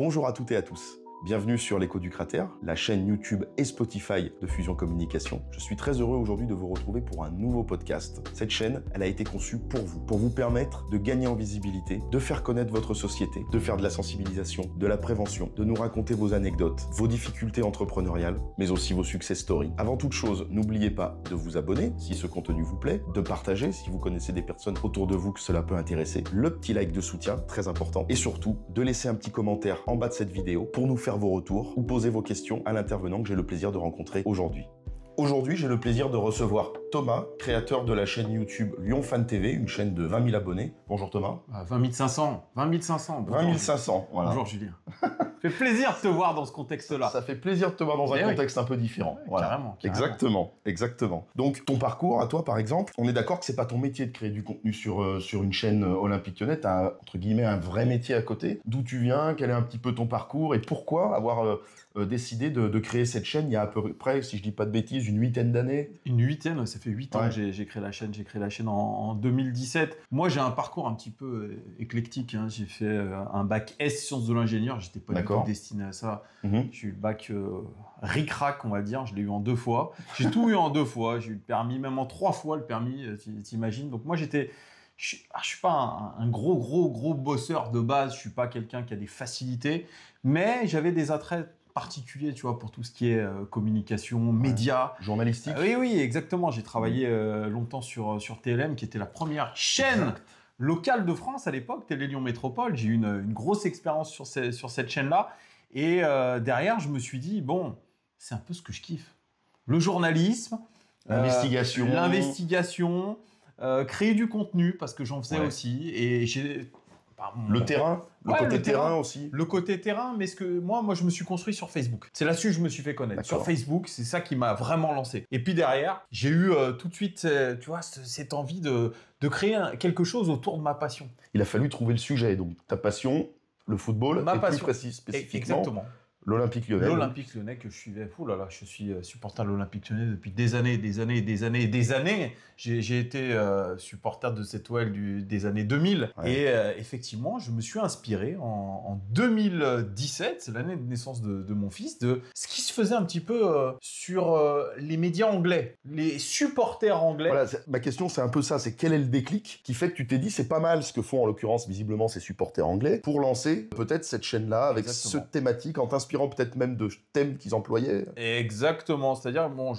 Bonjour à toutes et à tous. Bienvenue sur l'Écho du Cratère, la chaîne YouTube et Spotify de Fusion Communication. Je suis très heureux aujourd'hui de vous retrouver pour un nouveau podcast. Cette chaîne, elle a été conçue pour vous permettre de gagner en visibilité, de faire connaître votre société, de faire de la sensibilisation, de la prévention, de nous raconter vos anecdotes, vos difficultés entrepreneuriales, mais aussi vos success stories. Avant toute chose, n'oubliez pas de vous abonner si ce contenu vous plaît, de partager si vous connaissez des personnes autour de vous que cela peut intéresser, le petit like de soutien, très important, et surtout, de laisser un petit commentaire en bas de cette vidéo pour nous faire vos retours ou poser vos questions à l'intervenant que j'ai le plaisir de rencontrer aujourd'hui. Aujourd'hui, j'ai le plaisir de recevoir Thomas, créateur de la chaîne YouTube Lyon Fan TV, une chaîne de 20 000 abonnés. Bonjour Thomas. 20 500. 20 500, voilà. Bonjour Julien. Fait plaisir de te voir dans ce contexte-là. Ça fait plaisir de te voir dans un contexte un peu différent. Ouais, voilà. Carrément. Exactement. Donc, ton parcours à toi, par exemple, on est d'accord que c'est pas ton métier de créer du contenu sur une chaîne Olympique Lyonnais. T'as, entre guillemets, un vrai métier à côté. D'où tu viens, quel est un petit peu ton parcours et pourquoi avoir décidé de créer cette chaîne il y a à peu près, si je dis pas de bêtises, une huitaine d'années? Une huitaine, ça fait 8 ans ouais. que j'ai créé la chaîne. J'ai créé la chaîne en 2017. Moi, j'ai un parcours un petit peu éclectique. Hein. J'ai fait un bac S sciences de l'ingénieur. J'étais pas du tout destiné à ça. J'ai eu le bac ric-rac, on va dire. Je l'ai eu en 2 fois. J'ai tout eu en 2 fois. J'ai eu le permis, même en 3 fois le permis, t'imagines. Donc moi, je suis pas un gros bosseur de base. Je suis pas quelqu'un qui a des facilités. Mais j'avais des attraits particulier, tu vois, pour tout ce qui est communication, médias. Journalistique. Oui, exactement. J'ai travaillé longtemps sur TLM, qui était la première chaîne locale de France à l'époque, Télé Lyon Métropole. J'ai eu une grosse expérience sur cette chaîne-là. Et derrière, je me suis dit, bon, c'est un peu ce que je kiffe. Le journalisme. L'investigation. Créer du contenu, parce que j'en faisais aussi. Et j'ai... Le terrain, le côté terrain aussi. Le côté terrain, mais moi, je me suis construit sur Facebook. C'est là-dessus que je me suis fait connaître. Sur Facebook, c'est ça qui m'a vraiment lancé. Et puis derrière, j'ai eu tout de suite, tu vois, cette envie de créer quelque chose autour de ma passion. Il a fallu trouver le sujet, donc ta passion, le football, ma passion. Plus précis, spécifiquement. Exactement. L'Olympique Lyonnais. L'Olympique Lyonnais que je suivais. Ouh là là, je suis supporter de l'Olympique Lyonnais depuis des années. J'ai été supporter de cette OL des années 2000. Ouais. Et effectivement, je me suis inspiré en 2017, c'est l'année de naissance de mon fils, de ce qui se faisait un petit peu sur les médias anglais, les supporters anglais. Voilà, ma question c'est un peu ça, c'est quel est le déclic qui fait que tu t'es dit c'est pas mal ce que font en l'occurrence visiblement ces supporters anglais pour lancer peut-être cette chaîne-là avec ce thématique en t'inspirant peut-être même de thèmes qu'ils employaient. Exactement, c'est-à-dire bon,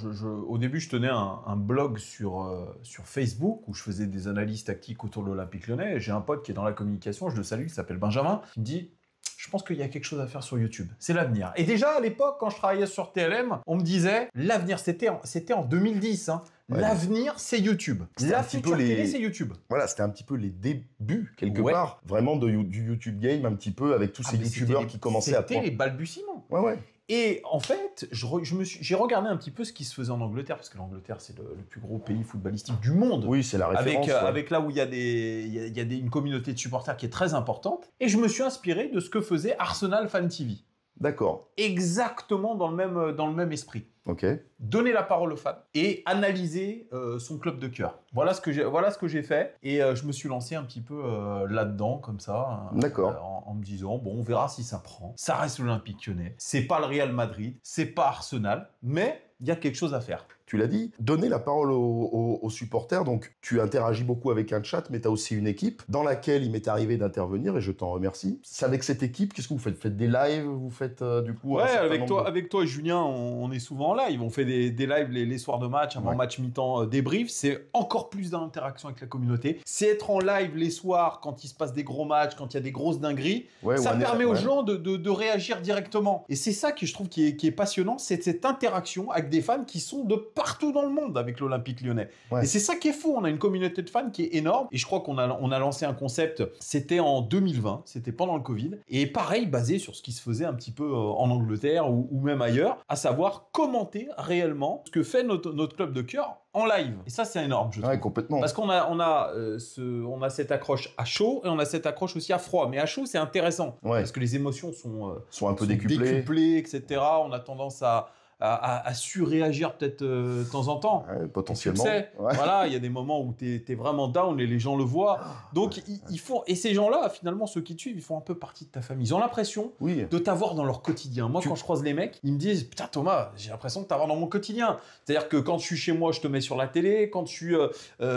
au début je tenais un blog sur Facebook où je faisais des analyses tactiques autour de l'Olympique Lyonnais. J'ai un pote qui est dans la communication, je le salue, qui s'appelle Benjamin, qui me dit je pense qu'il y a quelque chose à faire sur YouTube. C'est l'avenir. Et déjà, à l'époque, quand je travaillais sur TLM, on me disait, l'avenir, c'était en 2010. Hein. Ouais. L'avenir, c'est YouTube. La future télé, c'est YouTube. Voilà, c'était un petit peu les débuts, quelque part, vraiment du YouTube game, un petit peu, avec tous ces YouTubeurs qui commençaient à prendre. C'était les balbutiements. Ouais. Et en fait, j'ai regardé un petit peu ce qui se faisait en Angleterre, parce que l'Angleterre, c'est le plus gros pays footballistique du monde. Oui, c'est la référence. Avec là où il y a une communauté de supporters qui est très importante. Et je me suis inspiré de ce que faisait Arsenal Fan TV. D'accord. Exactement dans le même esprit. Ok. Donner la parole aux fans et analyser son club de cœur. Voilà ce que j'ai fait et je me suis lancé un petit peu là-dedans comme ça. D'accord. En me disant bon, on verra si ça prend. Ça reste l'Olympique Lyonnais. C'est pas le Real Madrid, c'est pas Arsenal, mais il y a quelque chose à faire. Tu l'as dit, donner la parole aux supporters, donc tu interagis beaucoup avec un chat, mais tu as aussi une équipe dans laquelle il m'est arrivé d'intervenir et je t'en remercie. C'est avec cette équipe, qu'est-ce que vous faites? Vous faites des lives? Vous faites du coup... Ouais, avec toi et Julien, on est souvent en live. On fait des lives les soirs de match, avant match mi-temps débrief. C'est encore plus d'interaction avec la communauté. C'est être en live les soirs quand il se passe des gros matchs, quand il y a des grosses dingueries. Ça permet aux gens de réagir directement. Et c'est ça que je trouve qui est passionnant, c'est cette interaction avec des fans qui sont de partout dans le monde avec l'Olympique Lyonnais. Ouais. Et c'est ça qui est fou, on a une communauté de fans qui est énorme. Et je crois qu'on a lancé un concept, c'était en 2020, c'était pendant le Covid. Et pareil, basé sur ce qui se faisait un petit peu en Angleterre ou même ailleurs, à savoir commenter réellement ce que fait notre club de cœur en live. Et ça, c'est énorme, je trouve. Ouais, complètement. Parce qu'on a cette accroche à chaud et on a cette accroche aussi à froid. Mais à chaud, c'est intéressant. Ouais. Parce que les émotions sont un peu décuplées, etc. On a tendance à à surréagir peut-être de temps en temps. Ouais, potentiellement. Tu le sais, Ouais. voilà, il y a des moments où tu es vraiment down et les gens le voient. Donc, ils font... Et ces gens-là, finalement, ceux qui te suivent, ils font un peu partie de ta famille. Ils ont l'impression Oui. de t'avoir dans leur quotidien. Moi, quand je croise les mecs, ils me disent « Putain, Thomas, j'ai l'impression de t'avoir dans mon quotidien. » C'est-à-dire que quand je suis chez moi, je te mets sur la télé. Quand je suis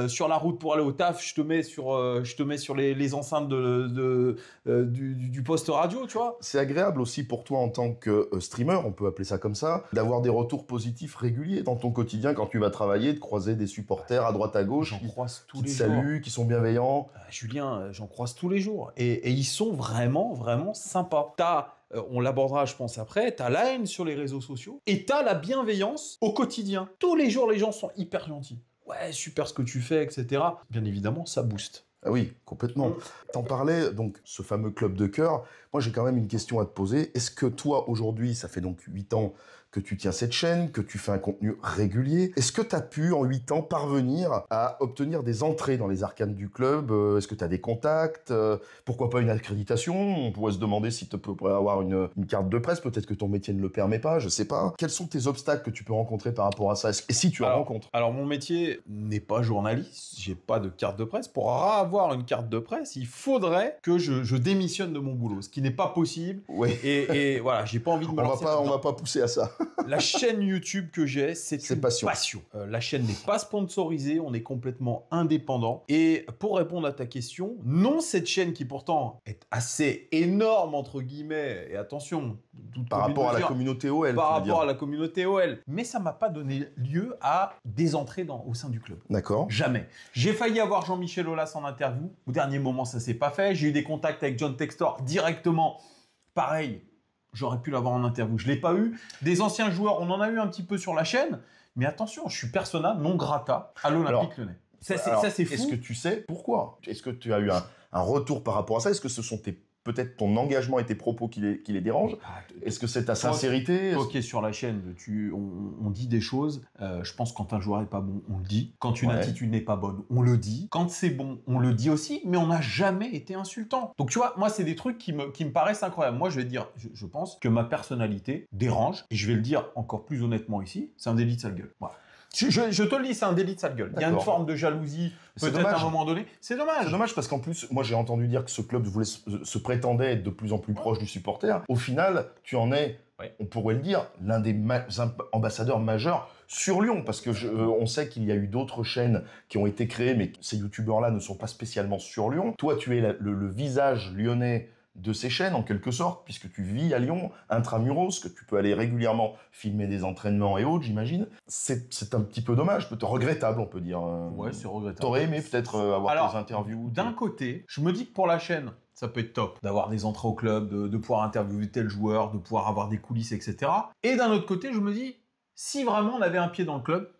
sur la route pour aller au taf, je te mets sur les enceintes du poste radio, tu vois. C'est agréable aussi pour toi en tant que streamer, on peut appeler ça comme ça, d'avoir des retours positifs réguliers dans ton quotidien quand tu vas travailler, de croiser des supporters à droite à gauche J'en croise tous qui te les jours. saluent, qui sont bienveillants. Julien, j'en croise tous les jours. Et ils sont vraiment, vraiment sympas. On l'abordera, je pense, après. T'as la haine sur les réseaux sociaux et t'as la bienveillance au quotidien. Tous les jours, les gens sont hyper gentils. Ouais, super ce que tu fais, etc. Bien évidemment, ça booste. Ah oui, complètement. T'en parlais, donc, ce fameux club de cœur. Moi, j'ai quand même une question à te poser. Est-ce que toi, aujourd'hui, ça fait donc 8 ans que tu tiens cette chaîne, que tu fais un contenu régulier. Est-ce que tu as pu, en 8 ans, parvenir à obtenir des entrées dans les arcanes du club? Est-ce que tu as des contacts? Pourquoi pas une accréditation? On pourrait se demander si tu pourrais avoir une carte de presse. Peut-être que ton métier ne le permet pas, je sais pas. Quels sont tes obstacles que tu peux rencontrer par rapport à ça? Et si tu en rencontres? Alors, mon métier n'est pas journaliste. J'ai pas de carte de presse. Pour avoir une carte de presse, il faudrait que je démissionne de mon boulot, ce qui n'est pas possible. Oui. Et voilà, j'ai pas envie de me lancer. On va pas pousser à ça. La chaîne YouTube que j'ai, c'est une passion. La chaîne n'est pas sponsorisée, on est complètement indépendant. Et pour répondre à ta question, non, cette chaîne qui pourtant est assez énorme, entre guillemets, et attention, par rapport à la communauté OL. Par rapport à la communauté OL. Mais ça m'a pas donné lieu à des entrées au sein du club. D'accord. Jamais. J'ai failli avoir Jean-Michel Aulas en interview. Au dernier moment, ça s'est pas fait. J'ai eu des contacts avec John Textor directement. Pareil. J'aurais pu l'avoir en interview, je ne l'ai pas eu. Des anciens joueurs, on en a eu un petit peu sur la chaîne. Mais attention, je suis persona non grata à l'Olympique Lyonnais. Ça, c'est fou. Est-ce que tu sais pourquoi? Est-ce que tu as eu un retour par rapport à ça? Est-ce que ce sont peut-être ton engagement et tes propos qui les dérangent? Est-ce que c'est ta sincérité? Toi qui es sur la chaîne, on dit des choses. Je pense que quand un joueur n'est pas bon, on le dit. Quand une attitude n'est pas bonne, on le dit. Quand c'est bon, on le dit aussi. Mais on n'a jamais été insultant. Donc tu vois, moi, c'est des trucs qui me paraissent incroyables. Moi, je vais te dire, je pense que ma personnalité dérange. Et je vais le dire encore plus honnêtement ici, c'est un délit de sale gueule. Voilà. Je te le dis, c'est un délit de sale gueule. Il y a une forme de jalousie, peut-être à un moment donné. C'est dommage. C'est dommage parce qu'en plus, moi j'ai entendu dire que ce club se prétendait être de plus en plus proche du supporter. Au final, tu en es, on pourrait le dire, l'un des ambassadeurs majeurs sur Lyon. Parce que on sait qu'il y a eu d'autres chaînes qui ont été créées, mais ces youtubeurs-là ne sont pas spécialement sur Lyon. Toi, tu es le visage lyonnais de ces chaînes, en quelque sorte, puisque tu vis à Lyon, intramuros, que tu peux aller régulièrement filmer des entraînements et autres, j'imagine. C'est un petit peu dommage, peut-être regrettable, on peut dire. Ouais, c'est regrettable. T'aurais aimé peut-être avoir tes interviews? D'un côté, je me dis que pour la chaîne, ça peut être top d'avoir des entrées au club, de pouvoir interviewer tel joueur, de pouvoir avoir des coulisses, etc. Et d'un autre côté, je me dis, si vraiment on avait un pied dans le club,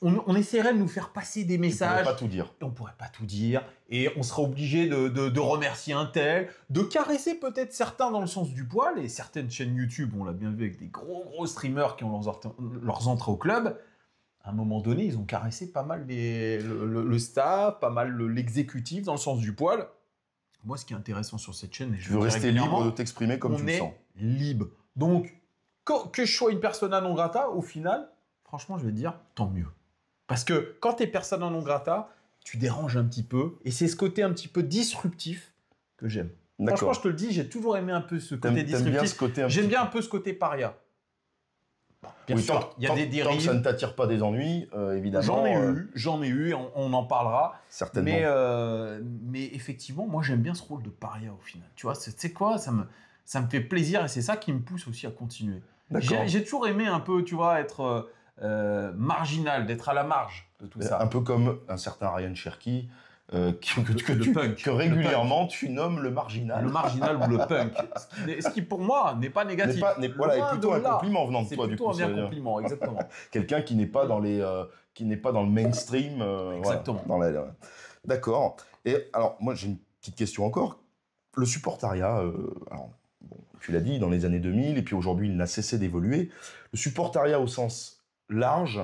on essaierait de nous faire passer des messages. On pourrait pas tout dire. On pourrait pas tout dire. Et on serait obligé de remercier un tel, de caresser peut-être certains dans le sens du poil. Et certaines chaînes YouTube, on l'a bien vu avec des gros streamers qui ont leurs entrées au club. À un moment donné, ils ont caressé pas mal le staff, pas mal l'exécutif dans le sens du poil. Moi, ce qui est intéressant sur cette chaîne, tu veux rester libre de t'exprimer comme tu le sens. On est libre. Donc, que je sois une persona non grata, au final, franchement, je vais te dire, tant mieux. Parce que quand tu es persona non grata, tu déranges un petit peu. Et c'est ce côté un petit peu disruptif que j'aime. Franchement, je te le dis, j'ai toujours aimé un peu ce côté disruptif. J'aime bien un peu ce côté paria. Bien sûr, il y a des dérives. Tant que ça ne t'attire pas des ennuis, évidemment. J'en ai eu, on en parlera. Certainement. Mais effectivement, moi, j'aime bien ce rôle de paria au final. Tu vois, c'est quoi, ça me fait plaisir et c'est ça qui me pousse aussi à continuer. J'ai toujours aimé un peu, tu vois, être marginal, d'être à la marge de tout ça. Un peu comme un certain Ryan Cherky, que régulièrement tu nommes le marginal. Le marginal ou le punk. Ce qui pour moi n'est pas négatif. Voilà, est plutôt un compliment venant de toi. C'est plutôt un bien compliment, exactement. Quelqu'un qui n'est pas dans le mainstream. Exactement. Voilà, D'accord. Et alors, moi j'ai une petite question encore. Le supportariat, tu l'as dit, dans les années 2000, et puis aujourd'hui il n'a cessé d'évoluer. Le supportariat au sens large,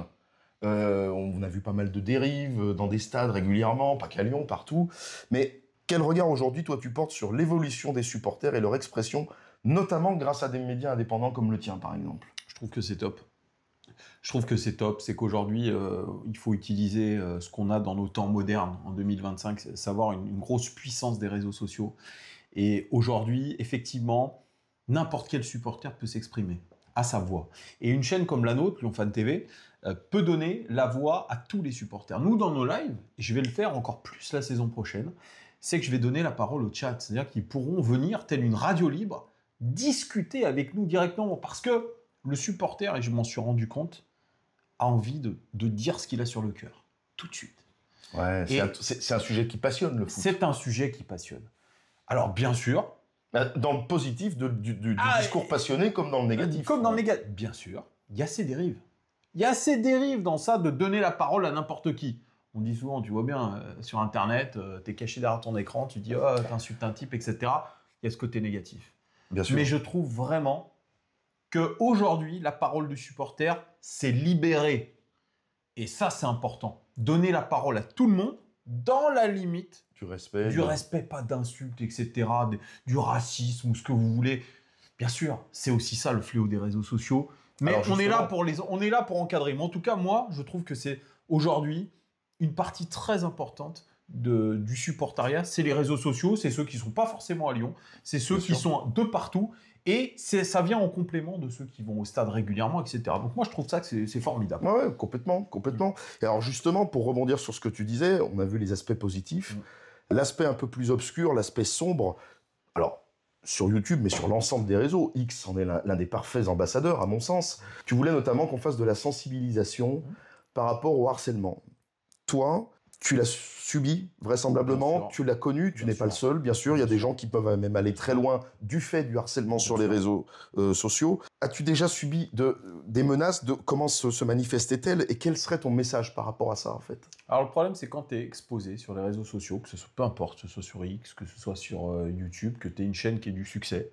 on a vu pas mal de dérives dans des stades régulièrement, pas qu'à Lyon, partout. Mais quel regard aujourd'hui, toi, tu portes sur l'évolution des supporters et leur expression, notamment grâce à des médias indépendants comme le tien, par exemple? Je trouve que c'est top. Je trouve que c'est top, c'est qu'aujourd'hui, il faut utiliser ce qu'on a dans nos temps modernes en 2025, c'est savoir une grosse puissance des réseaux sociaux. Et aujourd'hui, effectivement, n'importe quel supporter peut s'exprimer à sa voix. Et une chaîne comme la nôtre, Lyon Fan TV, peut donner la voix à tous les supporters. Nous, dans nos lives, et je vais le faire encore plus la saison prochaine, c'est que je vais donner la parole au chat. C'est-à-dire qu'ils pourront venir, telle une radio libre, discuter avec nous directement. Parce que le supporter, et je m'en suis rendu compte, a envie de dire ce qu'il a sur le cœur, tout de suite. Ouais, c'est un sujet qui passionne, le foot. C'est un sujet qui passionne. Alors, bien sûr... Dans le positif du discours passionné comme dans le négatif. Comme dans le négatif, bien sûr, il y a ces dérives. Il y a ces dérives dans ça de donner la parole à n'importe qui. On dit souvent, tu vois bien, sur Internet, tu es caché derrière ton écran, tu dis « Oh, t'insultes un type, etc. » Il y a ce côté négatif. Bien sûr. Mais je trouve vraiment qu'aujourd'hui, la parole du supporter, c'est libéré. Et ça, c'est important. Donner la parole à tout le monde dans la limite du respect. Du respect, pas d'insultes, etc. Du racisme ou ce que vous voulez. Bien sûr, c'est aussi ça le fléau des réseaux sociaux. Mais alors, on est là pour encadrer. Mais en tout cas, moi, je trouve que c'est aujourd'hui une partie très importante du supportariat. C'est les réseaux sociaux, c'est ceux qui ne sont pas forcément à Lyon, c'est ceux qui sont de partout. Et ça vient en complément de ceux qui vont au stade régulièrement, etc. Donc moi, je trouve ça que c'est formidable. Ouais, complètement. Et alors justement, pour rebondir sur ce que tu disais, on a vu les aspects positifs. L'aspect un peu plus obscur, l'aspect sombre, alors sur YouTube, mais sur l'ensemble des réseaux, X en est l'un des parfaits ambassadeurs, à mon sens. Tu voulais notamment qu'on fasse de la sensibilisation par rapport au harcèlement. Toi, tu l'as subi, vraisemblablement, tu l'as connu, tu n'es pas le seul, bien sûr, il y a des gens qui peuvent même aller très loin du fait du harcèlement sur les réseaux sociaux. As-tu déjà subi des menaces, comment se manifestaient-elles et quel serait ton message par rapport à ça, en fait? Alors le problème, c'est quand tu es exposé sur les réseaux sociaux, que ce soit, peu importe, que ce soit sur X, que ce soit sur YouTube, que tu aies une chaîne qui ait du succès,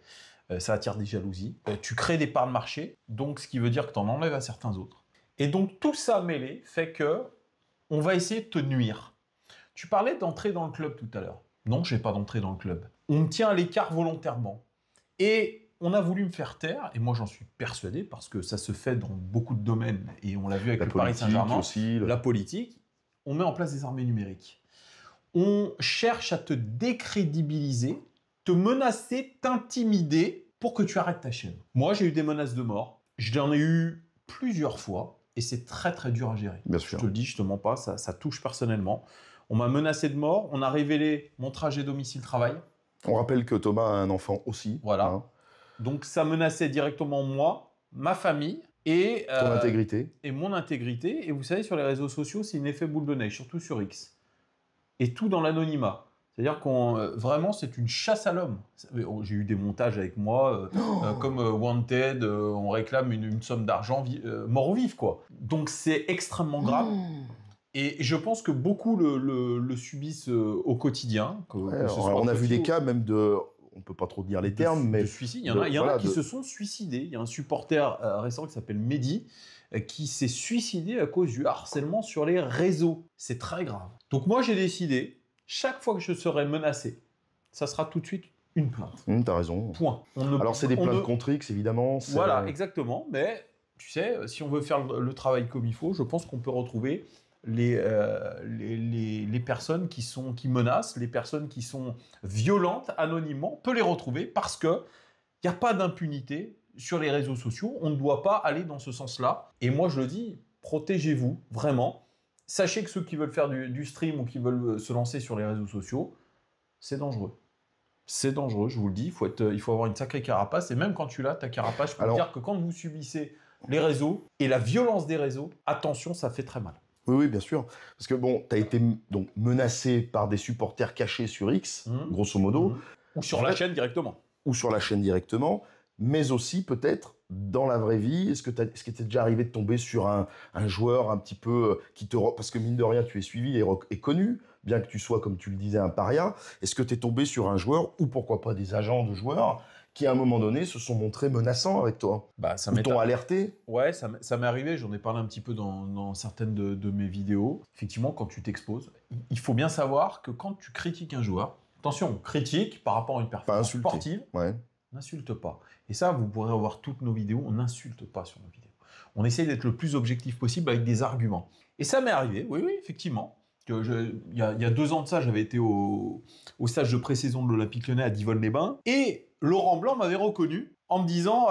ça attire des jalousies. Tu crées des parts de marché, donc ce qui veut dire que tu en enlèves à certains autres. Et donc tout ça mêlé fait que on va essayer de te nuire. Tu parlais d'entrer dans le club tout à l'heure. Non, je n'ai pas d'entrée dans le club. On me tient à l'écart volontairement. Et on a voulu me faire taire, et moi j'en suis persuadé, parce que ça se fait dans beaucoup de domaines, et on l'a vu avec le Paris Saint-Germain, la politique, on met en place des armées numériques. On cherche à te décrédibiliser, te menacer, t'intimider, pour que tu arrêtes ta chaîne. Moi, j'ai eu des menaces de mort. J'en ai eu plusieurs fois. Et c'est très très dur à gérer. Bien sûr. Je te le dis, je te mens pas, ça touche personnellement. On m'a menacé de mort, on a révélé mon trajet domicile-travail. On rappelle que Thomas a un enfant aussi. Voilà. Hein. Donc ça menaçait directement moi, ma famille et... ton intégrité. Et mon intégrité. Et vous savez, sur les réseaux sociaux, c'est un effet boule de neige, surtout sur X. Et tout dans l'anonymat. C'est-à-dire vraiment, c'est une chasse à l'homme. J'ai eu des montages avec moi, comme Wanted, on réclame une somme d'argent mort ou vif, quoi. Donc c'est extrêmement grave. Et je pense que beaucoup le subissent au quotidien. On a vu des cas même on ne peut pas trop dire les termes, mais... de suicide. Il y en a qui se sont suicidés. Il y a un supporter récent qui s'appelle Mehdi, qui s'est suicidé à cause du harcèlement sur les réseaux. C'est très grave. Donc moi, j'ai décidé... Chaque fois que je serai menacé, ça sera tout de suite une plainte. T'as raison. Point. Alors c'est des plaintes contre X, évidemment. Voilà, exactement. Mais tu sais, si on veut faire le travail comme il faut, je pense qu'on peut retrouver les personnes qui menacent, les personnes qui sont violentes anonymement, on peut les retrouver parce qu'il n'y a pas d'impunité sur les réseaux sociaux. On ne doit pas aller dans ce sens-là. Et moi, je le dis, protégez-vous, vraiment. Sachez que ceux qui veulent faire du stream ou qui veulent se lancer sur les réseaux sociaux, c'est dangereux. C'est dangereux, je vous le dis. Il faut avoir une sacrée carapace. Et même quand tu l'as, ta carapace, je peux vous dire que quand vous subissez les réseaux et la violence des réseaux, attention, ça fait très mal. Oui, bien sûr. Parce que bon, tu as été donc menacé par des supporters cachés sur X, grosso modo. Ou sur la chaîne directement. Ou sur la chaîne directement. Mais aussi peut-être dans la vraie vie. Est-ce que t'es déjà arrivé de tomber sur un joueur un petit peu parce que mine de rien tu es suivi et connu, bien que tu sois, comme tu le disais, un paria. Est-ce que tu es tombé sur un joueur, ou pourquoi pas des agents de joueurs, qui à un moment donné se sont montrés menaçants avec toi? Ou t'ont alerté? Ouais, ça m'est arrivé, j'en ai parlé un petit peu dans certaines de mes vidéos. Effectivement, quand tu t'exposes, il faut bien savoir que quand tu critiques un joueur, attention, critique par rapport à une performance sportive, ouais. N'insulte pas. Et ça, vous pourrez revoir toutes nos vidéos. On n'insulte pas sur nos vidéos. on essaye d'être le plus objectif possible avec des arguments. Et ça m'est arrivé, oui, effectivement. Il y a 2 ans de ça, j'avais été au stage de pré-saison de l'Olympique Lyonnais à Divonne-les-Bains, et Laurent Blanc m'avait reconnu en me disant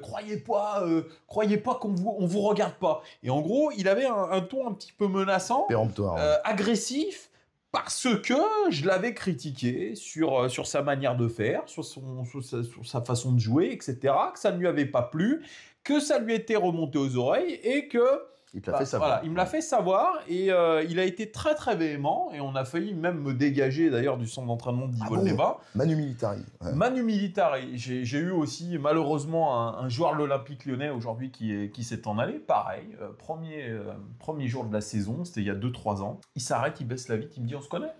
croyez pas qu'on vous regarde pas. Et en gros, il avait un ton un petit peu menaçant, péremptoire, agressif, parce que je l'avais critiqué sur sa manière de faire, sur sa façon de jouer, etc., que ça ne lui avait pas plu, que ça lui était remonté aux oreilles, et que... Il te l'a fait savoir. Voilà, il me l'a fait savoir, et il a été très très véhément, et on a failli même me dégager d'ailleurs du centre d'entraînement de Divonne-les-Bains. Manu Militari. Ouais. Manu Militari. J'ai eu aussi malheureusement un joueur de l'Olympique Lyonnais aujourd'hui qui s'est en allé. Pareil, premier jour de la saison, c'était il y a 2-3 ans. Il s'arrête, il baisse la vitre, il me dit on se connaît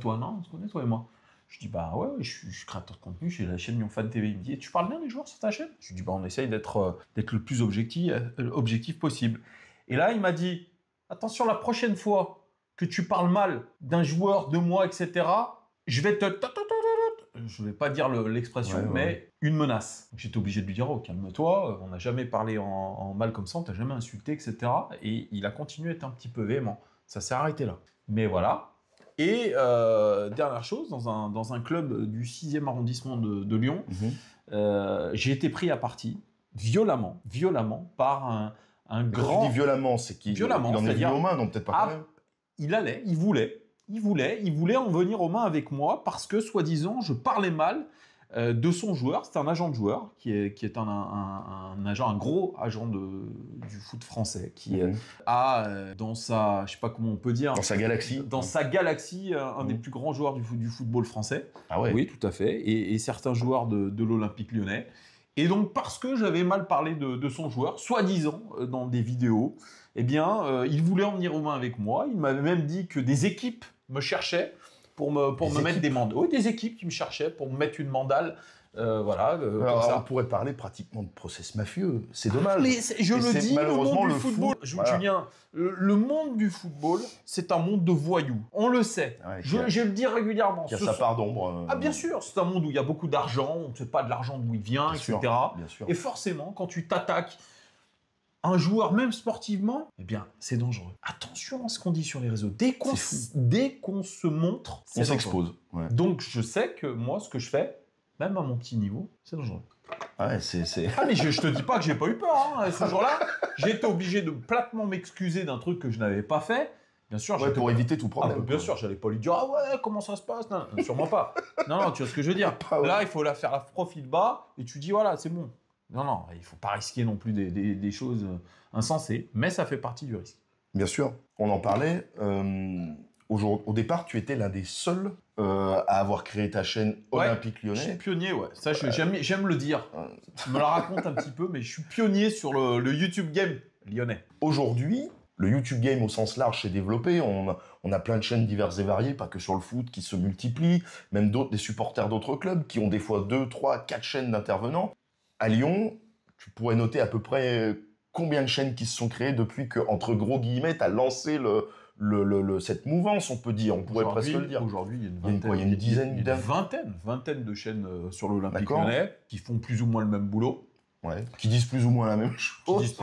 toi, non? On se connaît toi et moi. Je dis bah ouais, je suis créateur de contenu, j'ai la chaîne Lyon Fan TV. Il me dit tu parles bien des joueurs sur ta chaîne? Je lui dis bah on essaye d'être le plus objectif possible. Et là, il m'a dit, attention, la prochaine fois que tu parles mal d'un joueur, de moi, etc., je vais te... Je ne vais pas dire l'expression, mais une menace. J'étais obligé de lui dire, oh, calme-toi, on n'a jamais parlé en mal comme ça, on t'a jamais insulté, etc. Et il a continué à être un petit peu véhément. Ça s'est arrêté là. Mais voilà. Et dernière chose, dans un club du 6e arrondissement de Lyon, j'ai été pris à partie, violemment, par un grand... Tu dis violemment, c'est qu'il en est venu aux mains, donc peut-être pas quand même. Il voulait en venir aux mains avec moi parce que, soi-disant, je parlais mal de son joueur. C'était un agent de joueur qui est un gros agent du foot français qui a dans sa, je sais pas comment on peut dire, dans sa galaxie, un des plus grands joueurs du football français. Ah ouais. Oui, tout à fait. Et certains joueurs de l'Olympique Lyonnais. Et donc, parce que j'avais mal parlé de son joueur, soi-disant, dans des vidéos, eh bien, il voulait en venir aux mains avec moi. Il m'avait même dit que des équipes me cherchaient pour me mettre des mandales. Oui, des équipes qui me cherchaient pour me mettre une mandale. Alors, comme ça. on pourrait parler pratiquement de process mafieux. C'est dommage. Mais je le dis, le monde du football, Julien, le monde du football, c'est un monde de voyous. On le sait. Ouais, je le dis régulièrement. Il y a sa part d'ombre. Ah bien sûr, c'est un monde où il y a beaucoup d'argent, on ne sait pas de l'argent d'où il vient, etc. Bien sûr. Et forcément, quand tu t'attaques un joueur, même sportivement, eh bien, c'est dangereux. Attention à ce qu'on dit sur les réseaux. Dès qu'on se montre, on s'expose. Ouais. Donc, je sais que moi, ce que je fais, même à mon petit niveau, c'est dangereux. Ouais, Ah, mais je te dis pas que j'ai pas eu peur. Hein. Ce jour-là, j'ai été obligé de platement m'excuser d'un truc que je n'avais pas fait. Bien sûr, pour éviter tout problème. Bien sûr, j'allais pas lui dire ah ouais, comment ça se passe? Non, sûrement pas. Non, tu vois ce que je veux dire. Là, il faut faire la profil bas et tu dis voilà, c'est bon. Non, il faut pas risquer non plus des choses insensées, mais ça fait partie du risque. Bien sûr, on en parlait. Au départ, tu étais l'un des seuls à avoir créé ta chaîne Olympique Lyonnais. Je suis pionnier, ouais. Ça, j'aime le dire. Je me la raconte un petit peu, mais je suis pionnier sur le YouTube Game lyonnais. Aujourd'hui, le YouTube Game au sens large s'est développé. On a plein de chaînes diverses et variées, pas que sur le foot, qui se multiplient. Même des supporters d'autres clubs qui ont des fois 2, 3, 4 chaînes d'intervenants. À Lyon, tu pourrais noter à peu près combien de chaînes qui se sont créées depuis que, entre gros guillemets, tu as lancé cette mouvance, on peut dire, on pourrait presque le dire. Aujourd'hui, il y a une vingtaine de chaînes sur l'Olympique Lyonnais qui font plus ou moins le même boulot. Ouais. Qui disent plus ou moins la même chose.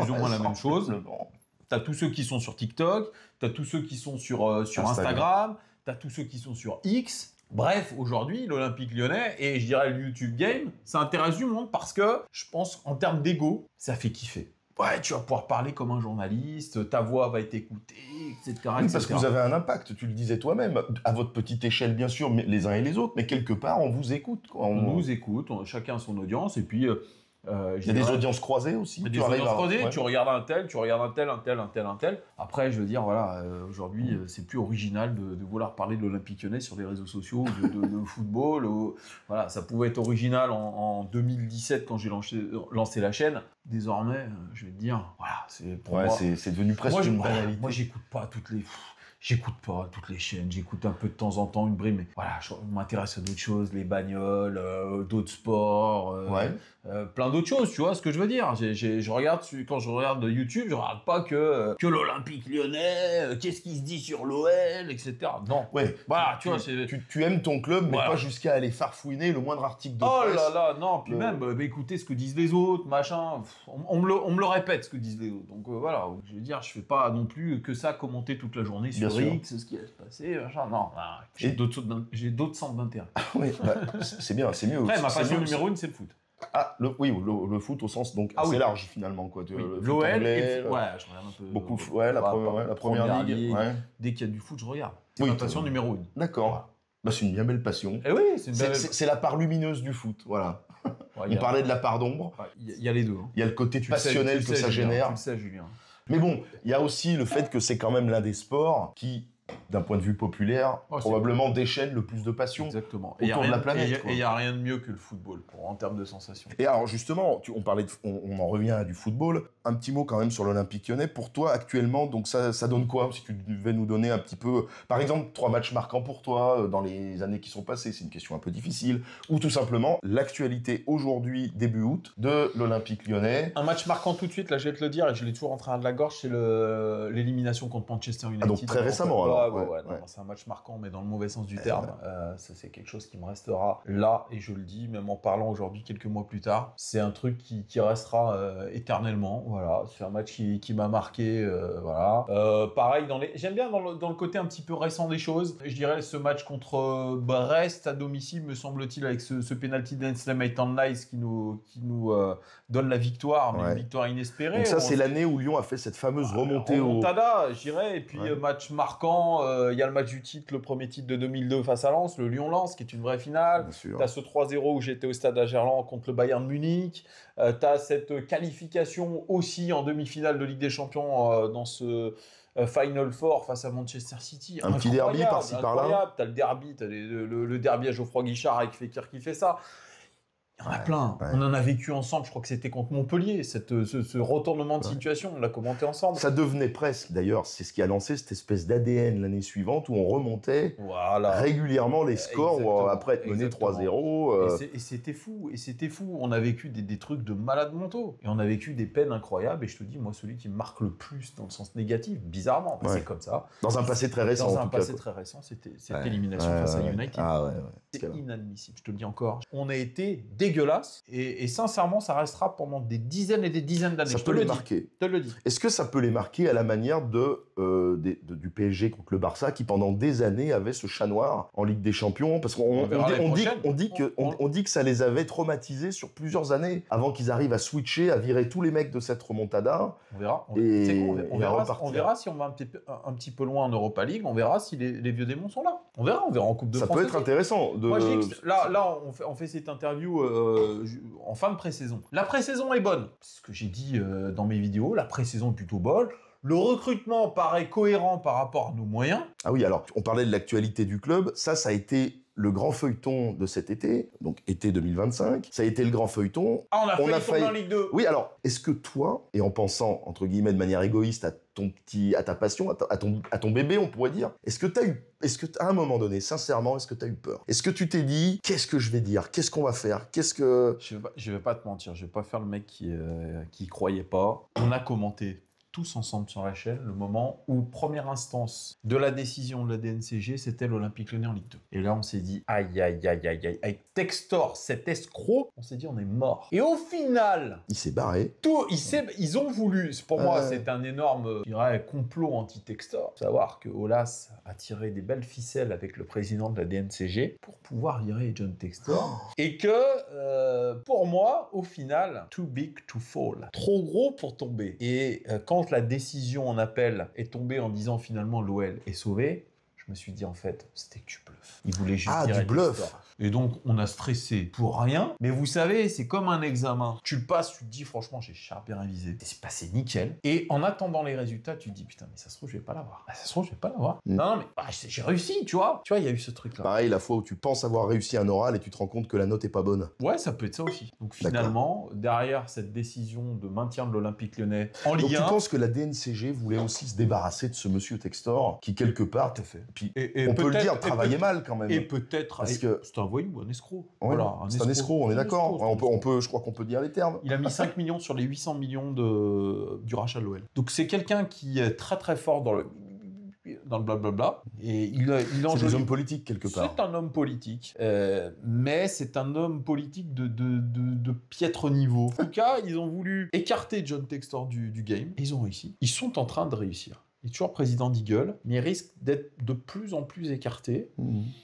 Tu as tous ceux qui sont sur TikTok, tu as tous ceux qui sont sur Instagram, tu as tous ceux qui sont sur X. Bref, aujourd'hui, l'Olympique Lyonnais et je dirais le YouTube Game, ça intéresse du monde parce que je pense en termes d'ego, ça fait kiffer. Ouais, tu vas pouvoir parler comme un journaliste, ta voix va être écoutée, etc. Oui, parce que vous avez un impact, tu le disais toi-même, à votre petite échelle bien sûr, mais les uns et les autres, mais quelque part on vous écoute. On nous écoute, chacun a son audience et puis... il y a des audiences croisées aussi. Il y a des audiences croisées, tu regardes un tel. Après, je veux dire, voilà, aujourd'hui, c'est plus original de vouloir parler de l'Olympique Lyonnais sur les réseaux sociaux, de football. Voilà, ça pouvait être original en 2017 quand j'ai lancé la chaîne. Désormais, je vais te dire, voilà, c'est pour moi. C'est devenu presque une banalité. Moi, j'écoute pas J'écoute pas toutes les chaînes, j'écoute un peu de temps en temps une brime, mais voilà, je m'intéresse à d'autres choses, les bagnoles, d'autres sports, plein d'autres choses, tu vois ce que je veux dire. Je regarde, quand je regarde YouTube, je regarde pas que l'Olympique Lyonnais, qu'est-ce qui se dit sur l'OL, etc. Non. Ouais. Voilà, tu vois, tu aimes ton club, mais pas jusqu'à aller farfouiner le moindre article de presse. Oh là là, non, puis même, écoutez ce que disent les autres, machin, on me le répète ce que disent les autres. Donc voilà, je veux dire, je fais pas non plus que ça commenter toute la journée sur X, ce qui va se passer, machin. Non, j'ai d'autres centres d'intérêt. Oui, c'est bien, c'est mieux. Après, ma passion numéro 1, c'est le foot. Ah, le foot au sens donc assez large finalement quoi. L'OL, ouais, je regarde un peu. Beaucoup, la première ligue. Dès qu'il y a du foot, je regarde. C'est ma passion numéro 1. D'accord. Voilà. Bah, c'est une bien belle passion. Et oui, c'est la part lumineuse du foot, voilà. On parlait de la part d'ombre. Il y a les deux. Il y a le côté passionnel que ça génère. Tu le sais, Julien. Mais bon, il y a aussi le fait que c'est quand même l'un des sports qui, d'un point de vue populaire, probablement déchaîne le plus de passion autour de la planète. Et il n'y a rien de mieux que le football en termes de sensations. Et alors justement, on en revient à du football. Un petit mot quand même sur l'Olympique Lyonnais. Pour toi, actuellement, donc ça donne quoi? Si tu devais nous donner un petit peu, par exemple, 3 matchs marquants pour toi dans les années qui sont passées, c'est une question un peu difficile, ou tout simplement l'actualité aujourd'hui, début août, de l'Olympique Lyonnais. Un match marquant tout de suite, là je vais te le dire, et je l'ai toujours en train de la gorge, c'est l'élimination contre Manchester United. Ah, donc très récemment alors. Non, c'est un match marquant, mais dans le mauvais sens du terme. Ça, c'est quelque chose qui me restera là, et je le dis, même en parlant aujourd'hui, quelques mois plus tard. C'est un truc qui restera éternellement. Voilà, c'est un match qui m'a marqué. Voilà. Pareil, j'aime bien dans le côté un petit peu récent des choses. Je dirais ce match contre Brest à domicile, me semble-t-il, avec ce penalty d'Enslem Nice qui nous donne la victoire, mais une victoire inespérée. Donc ça, c'est l'année où Lyon a fait cette fameuse remontée remontada, je dirais. Et puis match marquant. Il y a le match du titre, le premier titre de 2002 face à Lens, le Lyon-Lens, qui est une vraie finale. T'as ce 3-0 où j'étais au stade à Gerland contre le Bayern Munich. T'as cette qualification aussi en demi-finale de Ligue des Champions dans ce Final Four face à Manchester City. Un petit derby par-ci par-là. T'as le derby, t'as le derby à Geoffroy Guichard avec Fekir qui fait ça. Il y en a plein. On en a vécu ensemble, je crois que c'était contre Montpellier, ce retournement de situation, on l'a commenté ensemble. Ça devenait presque, d'ailleurs, c'est ce qui a lancé cette espèce d'ADN l'année suivante où on remontait régulièrement les scores après être mené 3-0. Et c'était fou, On a vécu des trucs de malades mentaux. Et on a vécu des peines incroyables. Et je te dis, moi, celui qui me marque le plus dans le sens négatif, bizarrement, c'est comme ça. Dans un passé très récent, c'était cette élimination face à United. C'est inadmissible, je te le dis encore. On a été dégueulasse et sincèrement ça restera pendant des dizaines et des dizaines d'années. Ça peut les marquer. Je te le dis. Est-ce que ça peut les marquer à la manière du PSG contre le Barça qui pendant des années avait ce chat noir en Ligue des Champions parce qu'on dit que ça les avait traumatisés sur plusieurs années avant qu'ils arrivent à switcher, à virer tous les mecs de cette remontada. On verra. On verra si on va un petit peu loin en Europa League. On verra si les vieux démons sont là. On verra en Coupe de France. Ça peut être intéressant. Moi je dis que là on fait cette interview en fin de pré-saison. La pré-saison est bonne. C'est ce que j'ai dit dans mes vidéos. La pré-saison est plutôt bonne. Le recrutement paraît cohérent par rapport à nos moyens. Ah oui, alors, on parlait de l'actualité du club. Ça a été le grand feuilleton de cet été, donc été 2025. Ça a été le grand feuilleton. Ah, on a failli tomber en Ligue 2. Oui, alors, est-ce que toi, et en pensant, entre guillemets, de manière égoïste à ta passion, à ton bébé, on pourrait dire, est-ce que à un moment donné, sincèrement, est-ce que tu as eu peur? Est-ce que tu t'es dit, qu'est-ce que je vais dire? Qu'est-ce qu'on va faire? Je vais pas te mentir, je vais pas faire le mec qui croyait pas. On a commenté tous ensemble sur la chaîne le moment où première instance de la décision de la DNCG, c'était l'Olympique Lyonnais en Ligue 2. Et là, on s'est dit, aïe, avec Textor, cet escroc, on s'est dit, on est mort. Et au final... Il s'est barré. Ils ont voulu, pour moi, c'est un énorme, je dirais, complot anti-Textor. Savoir que Aulas a tiré des belles ficelles avec le président de la DNCG pour pouvoir virer John Textor. Et que, pour moi, au final, too big to fall. Trop gros pour tomber. Et quand la décision en appel est tombée en disant finalement l'OL est sauvé, je me suis dit en fait, c'était que du bluff. Il voulait juste du bluff. Et donc, on a stressé pour rien. Mais vous savez, c'est comme un examen. Tu le passes, tu te dis, franchement, j'ai bien révisé. Et c'est passé nickel. Et en attendant les résultats, tu te dis, putain, mais ça se trouve, je vais pas l'avoir. Ça se trouve, je vais pas l'avoir. Non, mais j'ai réussi, tu vois. Tu vois, il y a eu ce truc-là. Pareil, la fois où tu penses avoir réussi un oral et tu te rends compte que la note est pas bonne. Ouais, ça peut être ça aussi. Donc finalement, derrière cette décision de maintien de l'Olympique Lyonnais en Ligue 1... Donc tu penses que la DNCG voulait aussi se débarrasser de ce monsieur Textor qui, quelque part, puis on peut le dire, travaillait mal quand même. Et peut-être... Parce que c'est un voyou, un escroc. Ouais, voilà, c'est un escroc, on est d'accord. Je crois qu'on peut dire les termes. Il a mis 5 millions sur les 800 millions du rachat de l'OL. Donc c'est quelqu'un qui est très très fort dans le blablabla. Et c'est des hommes politiques quelque part. C'est un homme politique. Mais c'est un homme politique de piètre niveau. En tout cas, ils ont voulu écarter John Textor du game. Et ils ont réussi. Ils sont en train de réussir. Il est toujours président d'Eagle, mais il risque d'être de plus en plus écarté.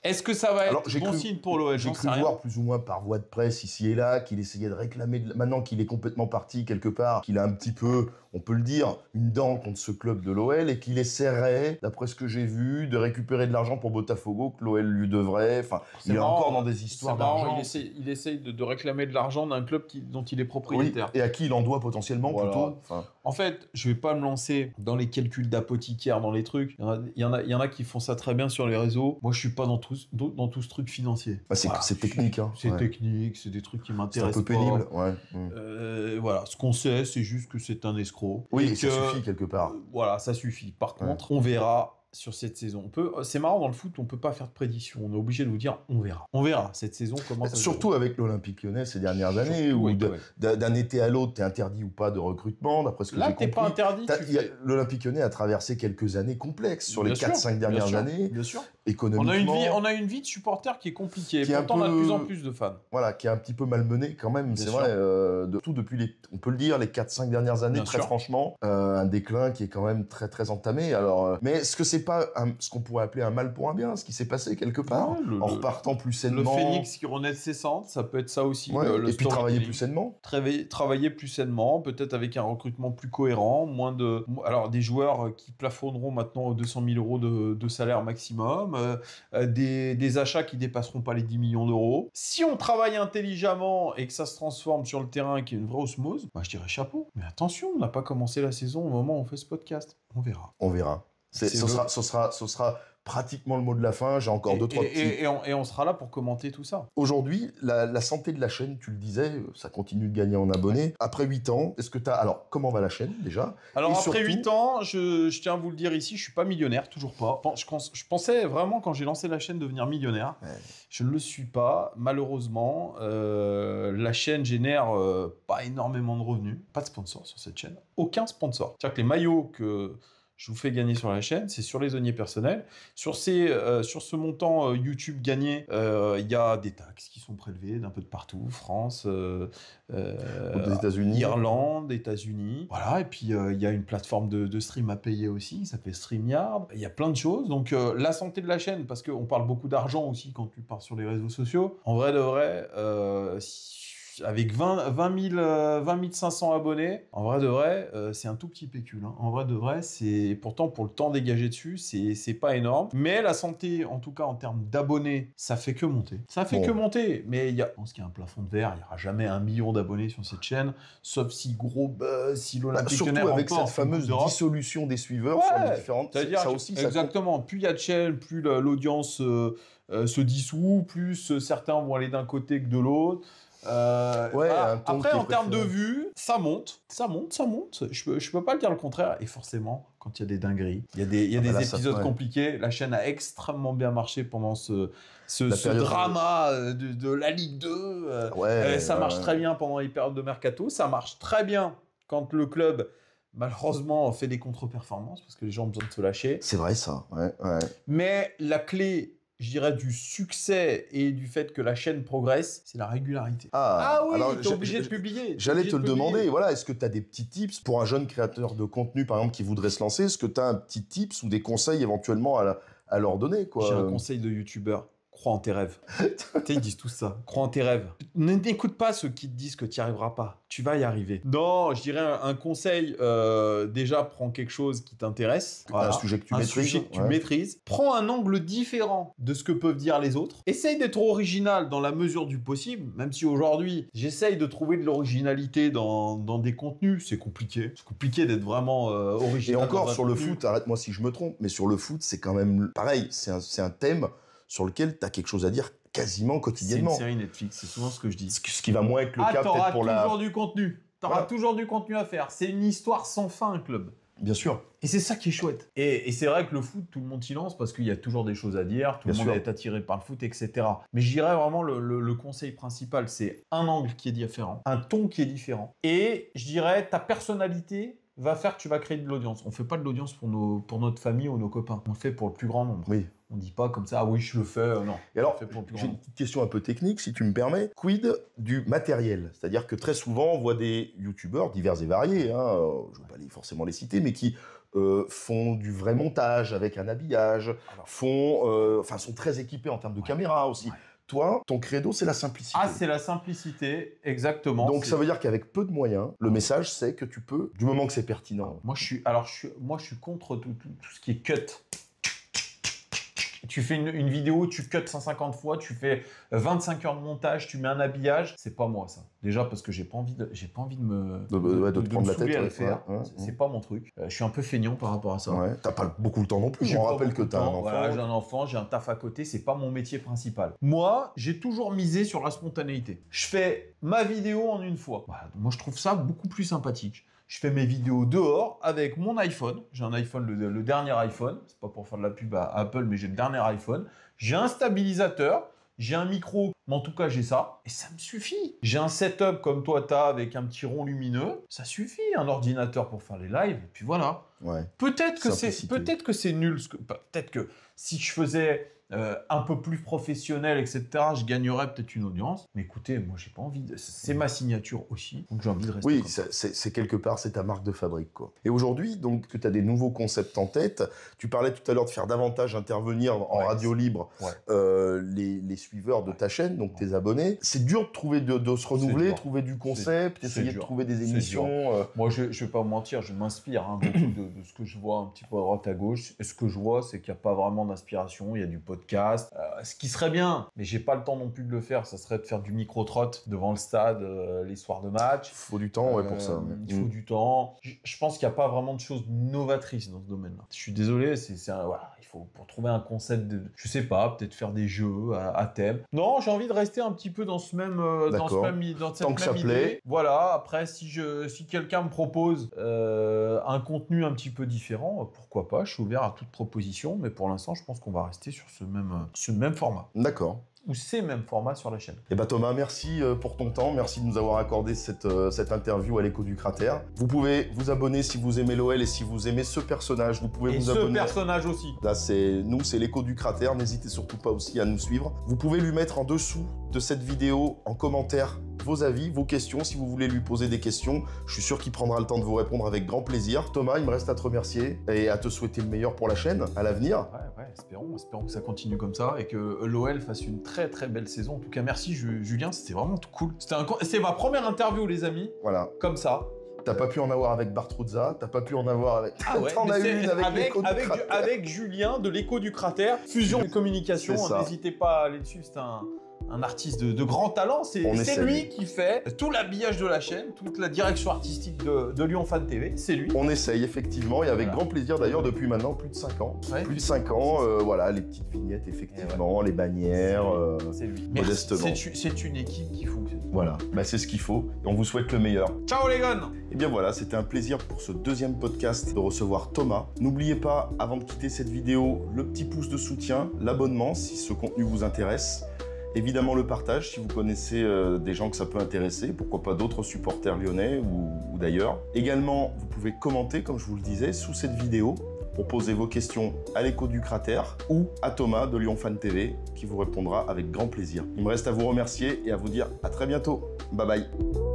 Est-ce que ça va être bon signe pour l'OL? J'ai cru voir plus ou moins par voie de presse ici et là qu'il essayait de réclamer, maintenant qu'il est complètement parti quelque part, qu'il a un petit peu, on peut le dire, une dent contre ce club de l'OL et qu'il essaierait, d'après ce que j'ai vu, de récupérer de l'argent pour Botafogo que l'OL lui devrait. Enfin, il est encore dans des histoires d'argent. Il essaye de réclamer de l'argent d'un club dont il est propriétaire. Oui, et à qui il en doit potentiellement plutôt. En fait, je vais pas me lancer dans les calculs d'apothicaire, dans les trucs. Il y en a qui font ça très bien sur les réseaux. Moi, je suis pas dans tout ce truc financier. C'est technique. Hein. C'est technique, c'est des trucs qui m'intéressent. C'est un peu pénible. Voilà, ce qu'on sait, c'est juste que c'est un escroc. Oui, et ça suffit quelque part. Voilà, ça suffit. Par contre, on verra sur cette saison. C'est marrant, dans le foot, on peut pas faire de prédiction. On est obligé de vous dire, on verra. On verra cette saison comment ça se Surtout avec l'Olympique Lyonnais ces dernières années, où d'un été à l'autre, t'es interdit ou pas de recrutement, d'après ce que j'ai compris. Là, t'es pas interdit. L'Olympique Lyonnais a traversé quelques années complexes sur les 4-5 dernières années. Bien sûr. Économiquement. On a une vie de supporter qui est compliquée. Pourtant, on a de plus en plus de fans. Voilà, qui est un petit peu malmenée quand même. C'est vrai, tout depuis on peut le dire, les 4-5 dernières années, très franchement, un déclin qui est quand même très très entamé. Alors, mais est-ce que c'est pas ce qu'on pourrait appeler un mal pour un bien, ce qui s'est passé quelque part, en repartant plus sainement. Le phénix qui renaît de ses cendres, ça peut être ça aussi. Et puis travailler plus sainement. Travailler plus sainement, peut-être avec un recrutement plus cohérent, alors des joueurs qui plafonneront maintenant aux 200 000 euros de salaire maximum, des achats qui dépasseront pas les 10 millions d'euros. Si on travaille intelligemment et que ça se transforme sur le terrain, qu'il y a une vraie osmose, je dirais chapeau. Mais attention, on n'a pas commencé la saison au moment où on fait ce podcast. On verra. On verra. Ce sera pratiquement le mot de la fin. J'ai encore 2-3 petits... Et on sera là pour commenter tout ça. Aujourd'hui, la santé de la chaîne, tu le disais, ça continue de gagner en abonnés. Après 8 ans, est-ce que tu as... Alors, comment va la chaîne, déjà? Alors, après 8 ans, je tiens à vous le dire ici, je suis pas millionnaire, toujours pas. Je pensais vraiment, quand j'ai lancé la chaîne, devenir millionnaire. Je ne le suis pas, malheureusement. La chaîne génère pas énormément de revenus. Pas de sponsor sur cette chaîne. Aucun sponsor. C'est-à-dire que les maillots que je vous fais gagner sur la chaîne, c'est sur les deniers personnels. Sur ce montant YouTube gagné, il y a des taxes qui sont prélevées d'un peu de partout, France, États-Unis, Irlande, États-Unis. Voilà, et puis il y a une plateforme de stream à payer aussi, ça s'appelle StreamYard. Il y a plein de choses. Donc la santé de la chaîne, parce qu'on parle beaucoup d'argent aussi quand tu pars sur les réseaux sociaux. En vrai de vrai, avec 20 500 abonnés, en vrai de vrai, c'est un tout petit pécule. Hein. En vrai de vrai, c'est pourtant pour le temps dégagé dessus, c'est pas énorme. Mais la santé, en tout cas en termes d'abonnés, ça fait que monter. Ça fait que monter. Mais je pense qu'il y a un plafond de verre. Il n'y aura jamais 1 million d'abonnés sur cette chaîne, sauf si gros buzz, si l'Olympique Lyonnais surtout avec cette fameuse dissolution des suiveurs sur les différentes. Ça aussi, exactement. Plus il y a de chaînes, plus l'audience se dissout, plus certains vont aller d'un côté que de l'autre. Après, en termes de vues, ça monte. Je peux pas le dire le contraire. Et forcément, quand il y a des dingueries, il y a des épisodes compliqués. La chaîne a extrêmement bien marché pendant ce drama de la Ligue 2. Ça marche très bien pendant les périodes de mercato. Ça marche très bien quand le club, malheureusement, fait des contre-performances parce que les gens ont besoin de se lâcher. C'est vrai ça. Mais la clé, je dirais, du succès et du fait que la chaîne progresse, c'est la régularité. Oui, t'es obligé de publier. J'allais te le demander, voilà, est-ce que tu as des petits tips pour un jeune créateur de contenu, par exemple, qui voudrait se lancer? Est-ce que tu as un petit tips ou des conseils éventuellement à leur donner, quoi? J'ai un conseil de youtubeur. Crois en tes rêves. Tu sais, ils disent tout ça. Crois en tes rêves. N'écoute pas ceux qui te disent que tu n'y arriveras pas. Tu vas y arriver. Non, je dirais un conseil. Déjà, prends quelque chose qui t'intéresse. Voilà. Un sujet que tu maîtrises. Sujet que tu maîtrises. Prends un angle différent de ce que peuvent dire les autres. Essaye d'être original dans la mesure du possible. Même si aujourd'hui, j'essaye de trouver de l'originalité dans des contenus. C'est compliqué. C'est compliqué d'être vraiment original. Et encore, sur le foot, arrête-moi si je me trompe, mais sur le foot, c'est quand même pareil. C'est un thème sur lequel tu as quelque chose à dire quasiment quotidiennement. C'est une série Netflix, c'est souvent ce que je dis. Ce qui va moins être le cas peut-être pour la... t'auras toujours du contenu. T'auras toujours du contenu à faire. C'est une histoire sans fin, un club. Bien sûr. Et c'est ça qui est chouette. Et c'est vrai que le foot, tout le monde s'y lance parce qu'il y a toujours des choses à dire, tout le monde est attiré par le foot, etc. Mais je dirais vraiment le conseil principal, c'est un angle qui est différent, un ton qui est différent. Et je dirais ta personnalité va faire que tu vas créer de l'audience. On ne fait pas de l'audience pour notre famille ou nos copains. On le fait pour le plus grand nombre. Oui. On ne dit pas comme ça, ah oui, je le fais, non. Et alors, j'ai une petite question un peu technique, si tu me permets. Quid du matériel? C'est-à-dire que très souvent, on voit des youtubeurs divers et variés, hein, je ne vais pas forcément les citer, mais qui font du vrai montage avec un habillage, sont très équipés en termes de caméra aussi. Ouais. Toi, ton credo, c'est la simplicité. Ah, c'est la simplicité, exactement. Donc, ça veut dire qu'avec peu de moyens, le message, c'est que tu peux, du moment que c'est pertinent. Moi, je suis contre tout ce qui est cut. Tu fais une vidéo, tu cut 150 fois, tu fais 25 heures de montage, tu mets un habillage. C'est pas moi, ça. Déjà parce que j'ai pas envie de te prendre la tête à le faire. C'est pas mon truc. Je suis un peu feignant par rapport à ça. Ouais. T'as pas beaucoup de temps non plus. Je me rappelle que t'as un enfant. Voilà, j'ai un enfant, j'ai un taf à côté. C'est pas mon métier principal. Moi, j'ai toujours misé sur la spontanéité. Je fais ma vidéo en une fois. Voilà. Moi, je trouve ça beaucoup plus sympathique. Je fais mes vidéos dehors avec mon iPhone. J'ai un iPhone, le dernier iPhone. C'est pas pour faire de la pub à Apple, mais j'ai le dernier iPhone. J'ai un stabilisateur, j'ai un micro, mais en tout cas, j'ai ça. Et ça me suffit. J'ai un setup comme toi, t'as, avec un petit rond lumineux. Ça suffit, un ordinateur pour faire les lives. Et puis voilà. Ouais. Peut-être que c'est nul. Peut-être que si je faisais un peu plus professionnel, etc., je gagnerais peut-être une audience. Mais écoutez, moi, j'ai pas envie. C'est ma signature aussi. Donc, j'ai envie de rester. Oui, c'est quelque part, c'est ta marque de fabrique, quoi. Et aujourd'hui, donc, que tu as des nouveaux concepts en tête. Tu parlais tout à l'heure de faire davantage intervenir en radio libre les suiveurs de ta chaîne, donc tes abonnés. C'est dur de trouver, de se renouveler, trouver du concept, essayer de trouver des émissions. Moi, je vais pas mentir, je m'inspire beaucoup de ce que je vois un petit peu à droite à gauche. Et ce que je vois, c'est qu'il n'y a pas vraiment d'inspiration. Il y a du podcast. Ce qui serait bien, mais j'ai pas le temps non plus de le faire, ça serait de faire du micro-trot devant le stade les soirs de match. Il faut du temps pour ça. Il faut du temps. Je pense qu'il n'y a pas vraiment de choses novatrices dans ce domaine-là. Je suis désolé, voilà, il faut pour trouver un concept de, je sais pas, peut-être faire des jeux à thème. Non, j'ai envie de rester un petit peu dans cette même idée. Voilà, après si quelqu'un me propose un contenu un petit peu différent, pourquoi pas, je suis ouvert à toute proposition, mais pour l'instant, je pense qu'on va rester sur ce même format. D'accord. Ou ces mêmes formats sur la chaîne. Eh ben Thomas, merci pour ton temps, merci de nous avoir accordé cette interview à l'écho du cratère. Vous pouvez vous abonner si vous aimez l'OL et si vous aimez ce personnage, vous pouvez vous abonner. Et ce personnage aussi. Là, c'est l'écho du cratère, n'hésitez surtout pas aussi à nous suivre. Vous pouvez lui mettre en dessous de cette vidéo, en commentaire, vos avis, vos questions, si vous voulez lui poser des questions. Je suis sûr qu'il prendra le temps de vous répondre avec grand plaisir. Thomas, il me reste à te remercier et à te souhaiter le meilleur pour la chaîne, à l'avenir. Ouais, espérons que ça continue comme ça et que l'OL fasse une très très belle saison. En tout cas, merci Julien, c'était vraiment tout cool. C'est ma première interview, les amis. Voilà. Comme ça. T'as pas pu en avoir avec Bartruzza, t'as pas pu en avoir avec... Ah ouais, t'en as une avec Julien de l'écho du cratère. Fusion de communication, n'hésitez pas à aller dessus, c'est un artiste de grand talent. C'est lui qui fait tout l'habillage de la chaîne, toute la direction artistique de Lyon Fan TV. C'est lui. On essaye effectivement et avec grand plaisir d'ailleurs depuis maintenant plus de 5 ans. Ouais, plus de 5 ans, voilà, les petites vignettes effectivement, les bannières, c'est lui. Modestement. C'est une équipe qui fonctionne. Voilà, c'est ce qu'il faut et on vous souhaite le meilleur. Ciao les gars. Et bien voilà, c'était un plaisir pour ce deuxième podcast de recevoir Thomas. N'oubliez pas, avant de quitter cette vidéo, le petit pouce de soutien, l'abonnement si ce contenu vous intéresse. Évidemment le partage si vous connaissez des gens que ça peut intéresser, pourquoi pas d'autres supporters lyonnais ou d'ailleurs. Également, vous pouvez commenter, comme je vous le disais, sous cette vidéo pour poser vos questions à l'écho du cratère ou à Thomas de Lyon Fan TV qui vous répondra avec grand plaisir. Il me reste à vous remercier et à vous dire à très bientôt. Bye bye.